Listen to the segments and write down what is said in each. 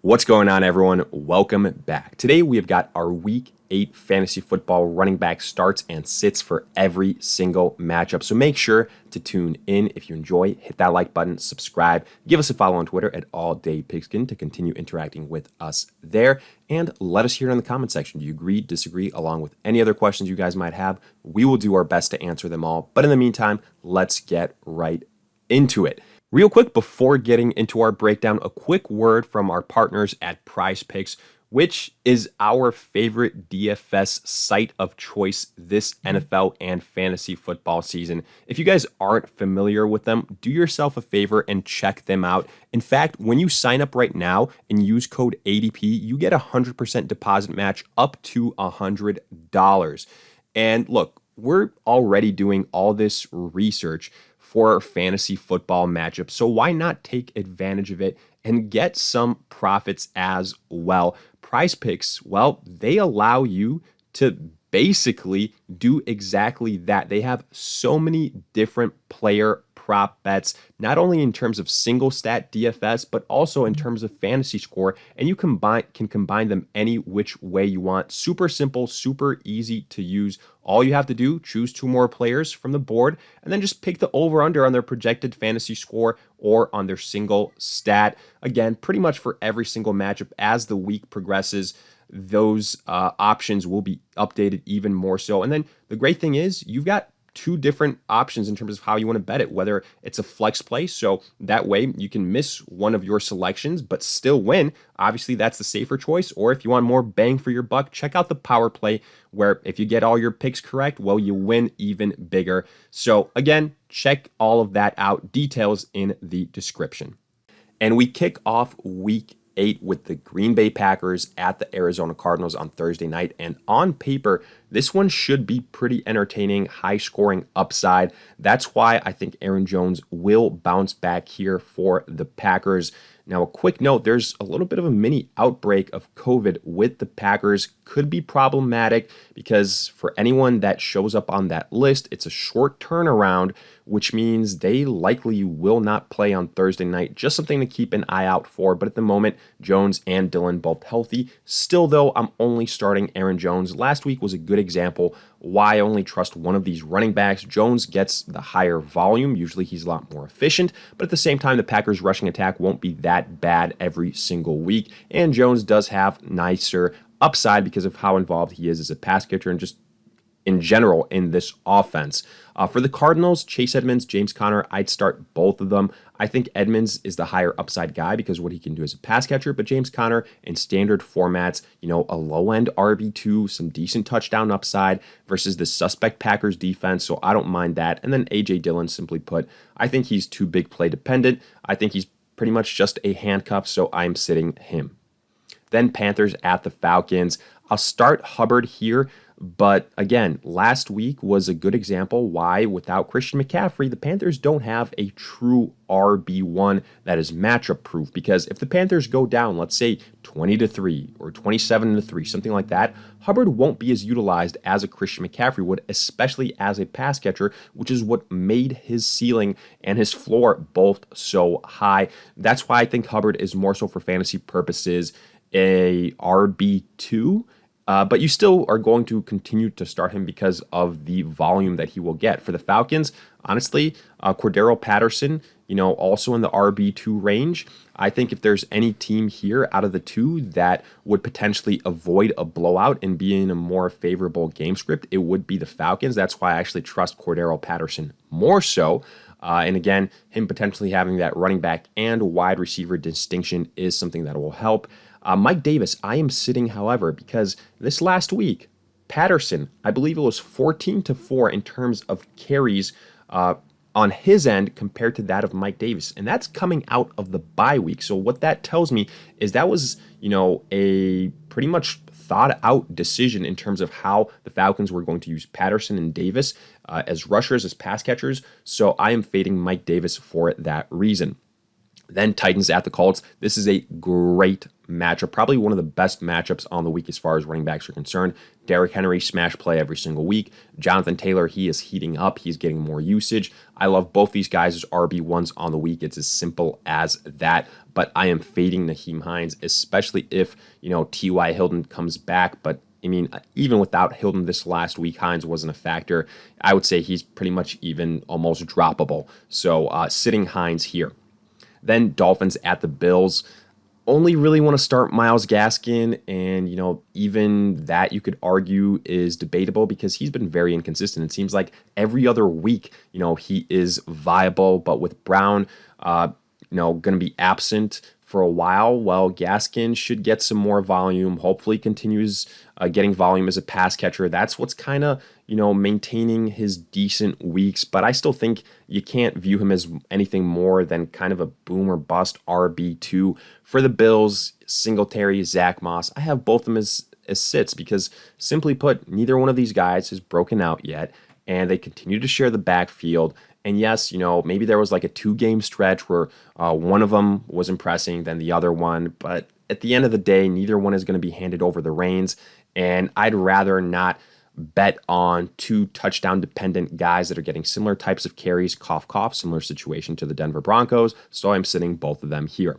What's going on, everyone? Welcome back. Today we have got our Week 8 fantasy football running back starts and sits for every single matchup. So make sure to tune in. If you enjoy, hit that like button, subscribe, give us a follow on Twitter at AllDayPigskin to continue interacting with us there. And let us hear it in the comment section. Do you agree, disagree, along with any other questions you guys might have? We will do our best to answer them all. But in the meantime, let's get right into it. Real quick, before getting into our breakdown, a quick word from our partners at Prize Picks, which is our favorite DFS site of choice this NFL and fantasy football season. If you guys aren't familiar with them, do yourself a favor and check them out. In fact, when you sign up right now and use code ADP, you get a 100% deposit match up to $100. And look, we're already doing all this research for fantasy football matchups. So why not take advantage of it and get some profits as well? Prize Picks, well, they allow you to basically do exactly that. They have so many different player prop bets, not only in terms of single stat DFS, but also in terms of fantasy score, and you can combine them any which way you want. Super simple, super easy to use. All you have to do, choose two more players from the board, and then just pick the over-under on their projected fantasy score or on their single stat. Again, pretty much for every single matchup as the week progresses, those options will be updated even more so. And then the great thing is you've got two different options in terms of how you want to bet it, whether it's a flex play, so that way you can miss one of your selections but still win. Obviously, that's the safer choice. Or if you want more bang for your buck, check out the power play, where if you get all your picks correct, well, you win even bigger. So again, check all of that out. Details in the description. And we kick off week 8 with the Green Bay Packers at the Arizona Cardinals on Thursday night. And on paper, this one should be pretty entertaining, high scoring upside. That's why I think Aaron Jones will bounce back here for the Packers. Now, a quick note, there's a little bit of a mini outbreak of COVID with the Packers. Could be problematic because for anyone that shows up on that list, it's a short turnaround, which means they likely will not play on Thursday night. Just something to keep an eye out for. But at the moment, Jones and Dillon both healthy. Still, though, I'm only starting Aaron Jones. Last week was a good example why I only trust one of these running backs. Jones gets the higher volume. Usually he's a lot more efficient, but at the same time, the Packers rushing attack won't be that bad every single week. And Jones does have nicer upside because of how involved he is as a pass catcher and just in general in this offense. For the Cardinals, Chase Edmonds, James Conner, I'd start both of them. I think Edmonds is the higher upside guy because of what he can do as a pass catcher, but James Conner in standard formats, a low-end RB2, some decent touchdown upside versus the suspect Packers defense, so I don't mind that. And then A.J. Dillon, simply put, I think he's too big play dependent. I think he's pretty much just a handcuff, so I'm sitting him. Then Panthers at the Falcons. I'll start Hubbard here. But again, last week was a good example why without Christian McCaffrey, the Panthers don't have a true RB1 that is matchup proof. Because if the Panthers go down, let's say 20-3 or 27-3, something like that, Hubbard won't be as utilized as a Christian McCaffrey would, especially as a pass catcher, which is what made his ceiling and his floor both so high. That's why I think Hubbard is more so for fantasy purposes a RB2. But you still are going to continue to start him because of the volume that he will get. For the Falcons, honestly, Cordero Patterson, also in the RB2 range. I think if there's any team here out of the two that would potentially avoid a blowout and be in a more favorable game script, it would be the Falcons. That's why I actually trust Cordero Patterson more so. And again, him potentially having that running back and wide receiver distinction is something that will help. Mike Davis, I am sitting, however, because this last week, Patterson, I believe it was 14-4 in terms of carries on his end compared to that of Mike Davis. And that's coming out of the bye week. So what that tells me is that was, a pretty much thought out decision in terms of how the Falcons were going to use Patterson and Davis as rushers, as pass catchers. So I am fading Mike Davis for that reason. Then Titans at the Colts. This is a great matchup, probably one of the best matchups on the week as far as running backs are concerned. Derrick Henry, smash play every single week. Jonathan Taylor, he is heating up. He's getting more usage. I love both these guys as RB1s on the week. It's as simple as that. But I am fading Nyheim Hines, especially if, T.Y. Hilton comes back. But I mean, even without Hilton this last week, Hines wasn't a factor. I would say he's pretty much even almost droppable. So sitting Hines here. Then Dolphins at the Bills. Only really want to start Myles Gaskin, and even that you could argue is debatable because he's been very inconsistent. It seems like every other week, he is viable, but with Brown, going to be absent for a while. Well, Gaskin should get some more volume. Hopefully, continues getting volume as a pass catcher. That's what's kind of maintaining his decent weeks. But I still think you can't view him as anything more than kind of a boom or bust RB2 for the Bills. Singletary, Zach Moss. I have both of them as sits because, simply put, neither one of these guys has broken out yet, and they continue to share the backfield. And yes, maybe there was like a 2-game stretch where one of them was impressing than the other one. But at the end of the day, neither one is going to be handed over the reins. And I'd rather not bet on 2 touchdown-dependent guys that are getting similar types of carries, cough, cough, similar situation to the Denver Broncos. So I'm sitting both of them here.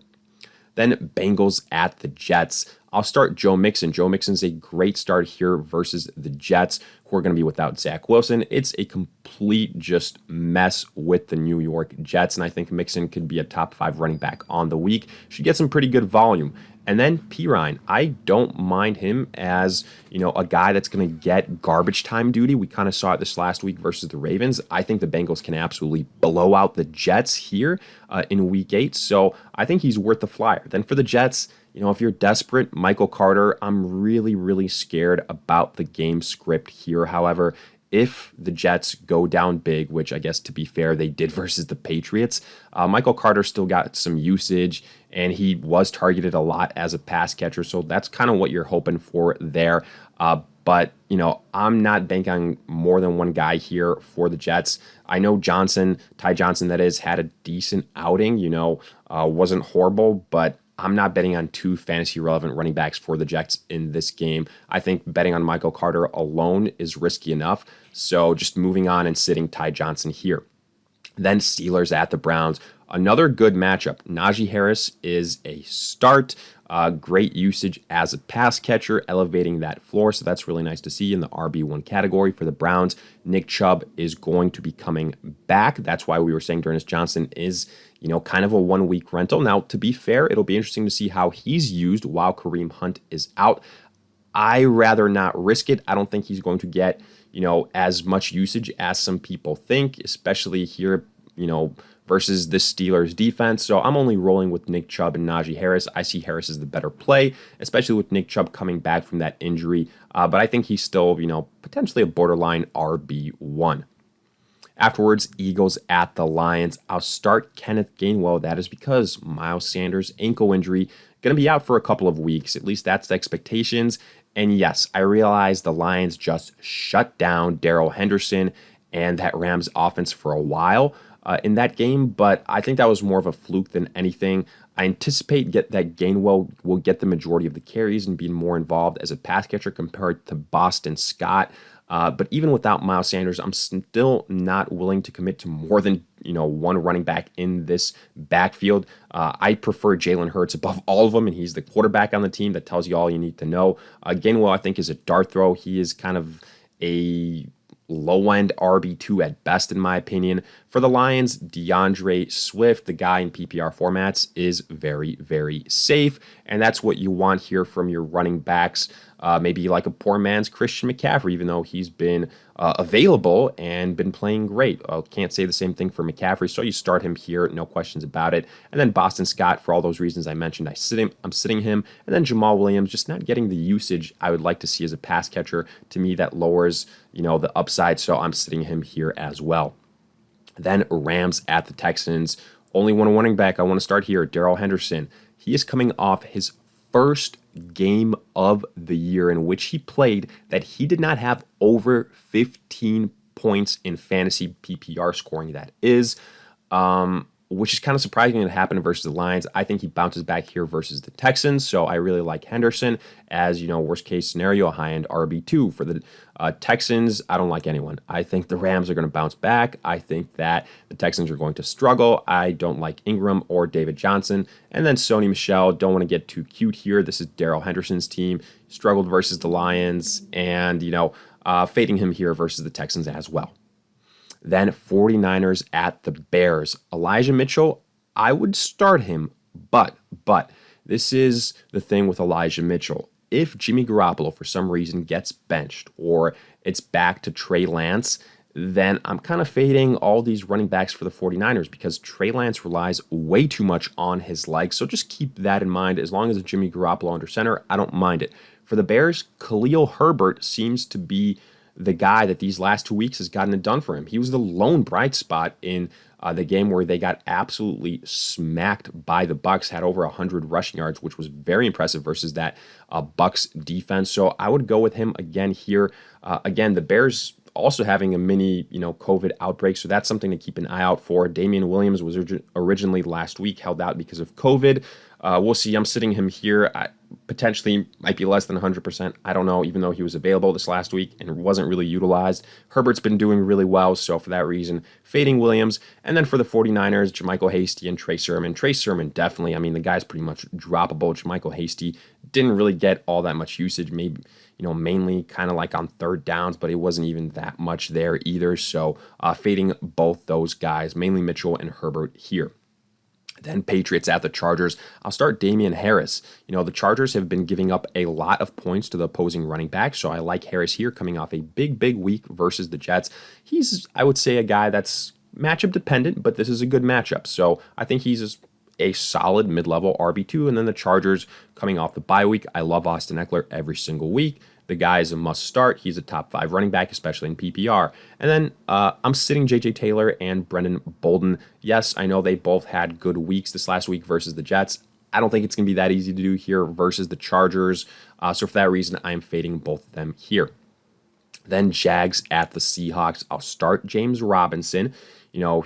Then Bengals at the Jets. I'll start Joe Mixon. Joe Mixon's a great start here versus the Jets, who are going to be without Zach Wilson. It's a complete just mess with the New York Jets, and I think Mixon could be a top 5 running back on the week. Should get some pretty good volume. And then Pirine, I don't mind him as, a guy that's going to get garbage time duty. We kind of saw it this last week versus the Ravens. I think the Bengals can absolutely blow out the Jets here in week 8. So I think he's worth the flyer. Then for the Jets, if you're desperate, Michael Carter, I'm really, really scared about the game script here. However, if the Jets go down big, which I guess to be fair, they did versus the Patriots, Michael Carter still got some usage, and he was targeted a lot as a pass catcher. So that's kind of what you're hoping for there. But, I'm not banking on more than one guy here for the Jets. I know Ty Johnson, that is, had a decent outing, wasn't horrible, but I'm not betting on 2 fantasy relevant running backs for the Jets in this game. I think betting on Michael Carter alone is risky enough. So just moving on and sitting Ty Johnson here. Then Steelers at the Browns. Another good matchup. Najee Harris is a start. Great usage as a pass catcher, elevating that floor. So that's really nice to see in the RB1 category for the Browns. Nick Chubb is going to be coming back. That's why we were saying D'Ernest Johnson is, kind of a 1-week rental. Now, to be fair, it'll be interesting to see how he's used while Kareem Hunt is out. I rather not risk it. I don't think he's going to get, as much usage as some people think, especially here, versus this Steelers defense. So I'm only rolling with Nick Chubb and Najee Harris. I see Harris as the better play, especially with Nick Chubb coming back from that injury. But I think he's still, potentially a borderline RB1. Afterwards, Eagles at the Lions. I'll start Kenneth Gainwell. That is because Miles Sanders' ankle injury going to be out for a couple of weeks. At least that's the expectations. And yes, I realize the Lions just shut down Darrell Henderson and that Rams offense for a while in that game, but I think that was more of a fluke than anything. I anticipate that Gainwell will get the majority of the carries and be more involved as a pass catcher compared to Boston Scott. But even without Miles Sanders, I'm still not willing to commit to more than one running back in this backfield. I prefer Jalen Hurts above all of them, and he's the quarterback on the team. That tells you all you need to know. Gainwell, I think, is a dart throw. He is kind of a low-end RB2 at best, in my opinion. For the Lions, DeAndre Swift, the guy in PPR formats, is very, very safe, and that's what you want here from your running backs. Maybe like a poor man's Christian McCaffrey, even though he's been available and been playing great. Can't say the same thing for McCaffrey, so you start him here, no questions about it. And then Boston Scott, for all those reasons I mentioned, I'm sitting him. And then Jamal Williams, just not getting the usage I would like to see as a pass catcher. To me, that lowers the upside, so I'm sitting him here as well. Then Rams at the Texans. Only one running back I want to start here, Darrell Henderson. He is coming off his first game of the year in which he played that he did not have over 15 points in fantasy PPR scoring. That is, which is kind of surprising to happen versus the Lions. I think he bounces back here versus the Texans, so I really like Henderson as, worst case scenario, a high-end RB2. For the Texans, I don't like anyone. I think the Rams are going to bounce back. I think that the Texans are going to struggle. I don't like Ingram or David Johnson. And then Sony Michel, don't want to get too cute here. This is Darrell Henderson's team. Struggled versus the Lions, and, fading him here versus the Texans as well. Then 49ers at the Bears. Elijah Mitchell, I would start him, but this is the thing with Elijah Mitchell. If Jimmy Garoppolo, for some reason, gets benched or it's back to Trey Lance, then I'm kind of fading all these running backs for the 49ers because Trey Lance relies way too much on his legs. So just keep that in mind. As long as it's Jimmy Garoppolo under center, I don't mind it. For the Bears, Khalil Herbert seems to be the guy that these last 2 weeks has gotten it done for him. He was the lone bright spot in the game where they got absolutely smacked by the Bucs, had over 100 rushing yards, which was very impressive versus that Bucs defense. So I would go with him again here. Again, the Bears also having a mini, COVID outbreak, so that's something to keep an eye out for. Damian Williams was originally last week held out because of COVID. We'll see. I'm sitting him here. Potentially might be less than 100%. I don't know, even though he was available this last week and wasn't really utilized. Herbert's been doing really well, so for that reason, fading Williams. And then for the 49ers, JaMychal Hasty and Trey Sermon. Trey Sermon, definitely. The guy's pretty much droppable. JaMychal Hasty didn't really get all that much usage, maybe, mainly kind of like on third downs, but it wasn't even that much there either. So fading both those guys, mainly Mitchell and Herbert here. Then Patriots at the Chargers. I'll start Damian Harris. The Chargers have been giving up a lot of points to the opposing running back, so I like Harris here coming off a big week versus the Jets. He's, I would say, a guy that's matchup dependent, but this is a good matchup. So I think he's a solid mid-level RB2. And then the Chargers coming off the bye week. I love Austin Eckler every single week. The guy is a must start. He's a top 5 running back, especially in PPR. And then I'm sitting J.J. Taylor and Brendan Bolden. Yes, I know they both had good weeks this last week versus the Jets. I don't think it's going to be that easy to do here versus the Chargers. So for that reason, I am fading both of them here. Then Jags at the Seahawks. I'll start James Robinson.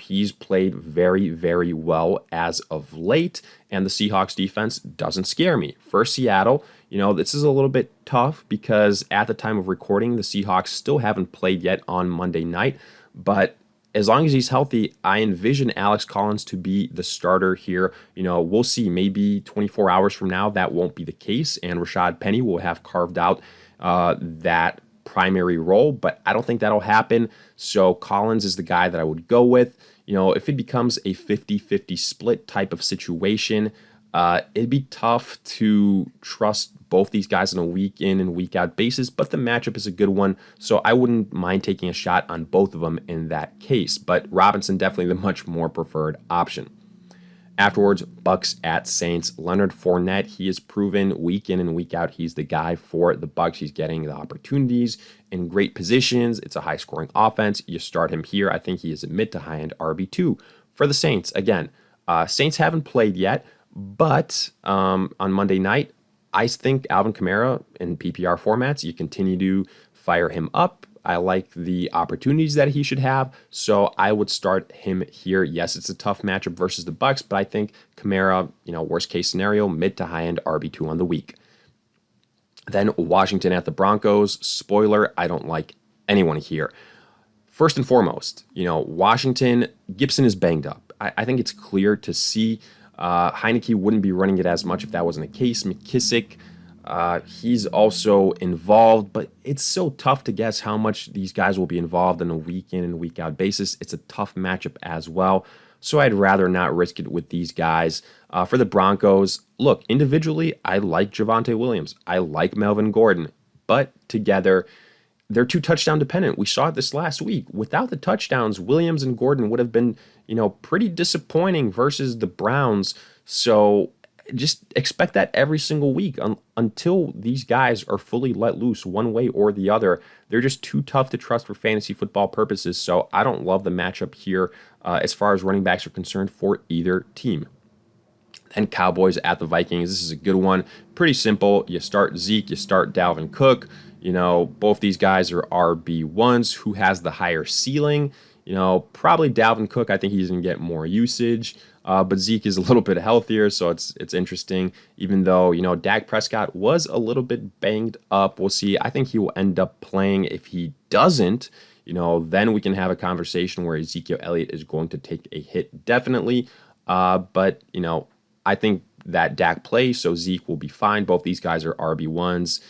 He's played very well as of late, and the Seahawks defense doesn't scare me. For Seattle, this is a little bit tough because at the time of recording, the Seahawks still haven't played yet on Monday night, but as long as he's healthy, I envision Alex Collins to be the starter here. We'll see. Maybe 24 hours from now, that won't be the case, and Rashad Penny will have carved out that primary role, but I don't think that'll happen. So Collins is the guy that I would go with. If it becomes a 50-50 split type of situation, it'd be tough to trust both these guys on a week in and week out basis, but the matchup is a good one, so I wouldn't mind taking a shot on both of them in that case. But Robinson definitely the much more preferred option. Afterwards, Bucs at Saints. Leonard Fournette, he has proven week in and week out he's the guy for the Bucs. He's getting the opportunities in great positions. It's a high-scoring offense. You start him here. I think he is a mid to high-end RB2. For the Saints, again, Saints haven't played yet, but on Monday night, I think Alvin Kamara in PPR formats, you continue to fire him up. I like the opportunities that he should have, so I would start him here. Yes, it's a tough matchup versus the Bucs, but I think Kamara, worst case scenario, mid to high end RB2 on the week. Then Washington at the Broncos. Spoiler, I don't like anyone here. First and foremost, Washington, Gibson is banged up. I think it's clear to see Heineke wouldn't be running it as much if that wasn't the case. McKissick, he's also involved, but it's so tough to guess how much these guys will be involved on a week in and week out basis. It's a tough matchup as well, so I'd rather not risk it with these guys. For the Broncos, look, individually, I like Javonte Williams. I like Melvin Gordon, but together, they're too touchdown dependent. We saw it this last week. Without the touchdowns, Williams and Gordon would have been, pretty disappointing versus the Browns. So just expect that every single week until these guys are fully let loose one way or the other. They're just too tough to trust for fantasy football purposes. So I don't love the matchup here as far as running backs are concerned for either team. Then Cowboys at the Vikings. This is a good one. Pretty simple. You start Zeke, you start Dalvin Cook. Both these guys are RB1s. Who has the higher ceiling? Probably Dalvin Cook. I think he's going to get more usage. But Zeke is a little bit healthier, so it's interesting. Even though, Dak Prescott was a little bit banged up. We'll see. I think he will end up playing. If he doesn't, then we can have a conversation where Ezekiel Elliott is going to take a hit, definitely. But I think that Dak plays, so Zeke will be fine. Both these guys are RB1s.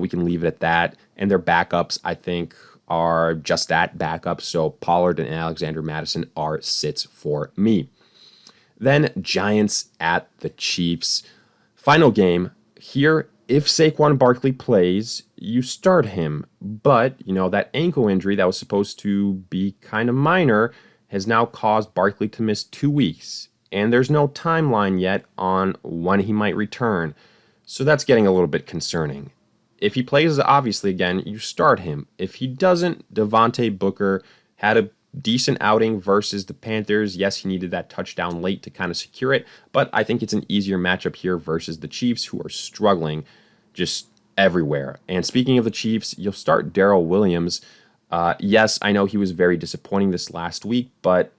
We can leave it at that. And their backups, I think, are just that, backups. So Pollard and Alexander Mattison are sits for me. Then Giants at the Chiefs. Final game here. If Saquon Barkley plays, you start him. But, that ankle injury that was supposed to be kind of minor has now caused Barkley to miss 2 weeks. And there's no timeline yet on when he might return. So that's getting a little bit concerning. If he plays, obviously, again, you start him. If he doesn't, Devontae Booker had a decent outing versus the Panthers. Yes, he needed that touchdown late to kind of secure it, but I think it's an easier matchup here versus the Chiefs, who are struggling just everywhere. And speaking of the Chiefs, you'll start Darrell Williams. Yes, I know he was very disappointing this last week, but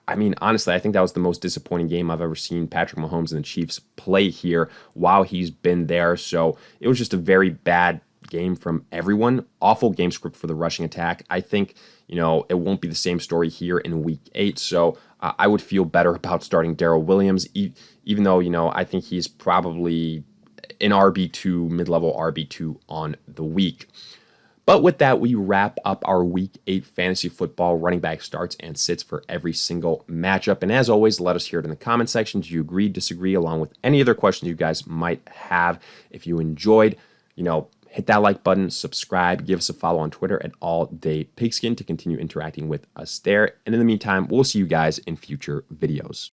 I mean, honestly, I think that was the most disappointing game I've ever seen Patrick Mahomes and the Chiefs play here while he's been there. So it was just a very bad game from everyone. Awful game script for the rushing attack. I think, it won't be the same story here in week 8. So I would feel better about starting Darrell Williams, even though, I think he's probably an RB2, mid-level RB2 on the week. But with that, we wrap up our Week 8 fantasy football running back starts and sits for every single matchup. And as always, let us hear it in the comment section. Do you agree, disagree, along with any other questions you guys might have? If you enjoyed, hit that like button, subscribe, give us a follow on Twitter at AllDayPigskin to continue interacting with us there. And in the meantime, we'll see you guys in future videos.